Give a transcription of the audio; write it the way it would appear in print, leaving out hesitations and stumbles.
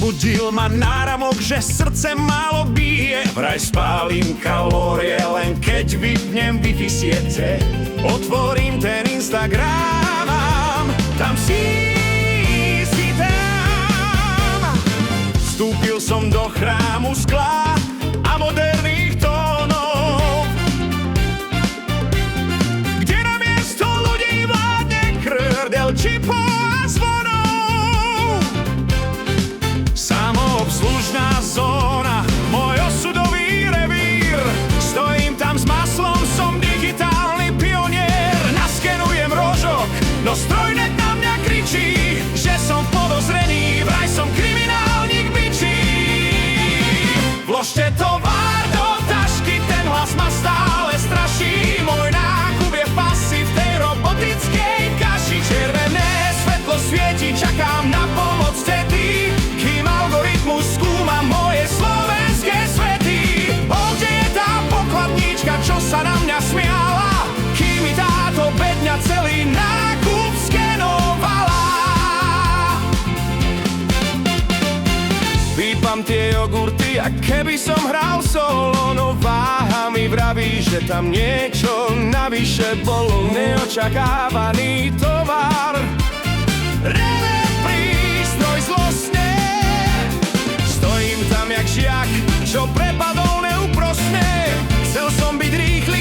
Zobudil ma náramok, že srdce málo bije. Vraj spálim kalórie, len keď vypnem Wi-Fi siete. Otvorím ten Instagram, tam si tam. Vstúpil som do chrámu skla a moderných tónov, kde namiesto ľudí vládne krdel čipov a zvonov. Samoobslužná zóna, môj osudový revír. Stojím tam s maslom, som digitálny pionier. Naskenujem rožok, no strojnet na mňa kričí, že som v podozrení, vraj som kriminálnik bičí. Vložte tovar do tašky, ten hlas ma stále straší. Môj nákup je v pasi v tej robotickej kaši. Červené svetlo svieti, čakám na pomoc tety, kým algoritmus skúma moje slovenské svety. Kde je tá pokladníčka, čo sa na mňa smiala, kým mi táto bedňa celý nákup skenovala? Pípam tie jogurty, a keby som hral solo, no váha mi vraví, že tam niečo navyše bolo. Neočakávaný tovar, relet prístroj zlostne. Stojím tam jak žiak, čo prepadol neúprosne. Chcel som byť rýchly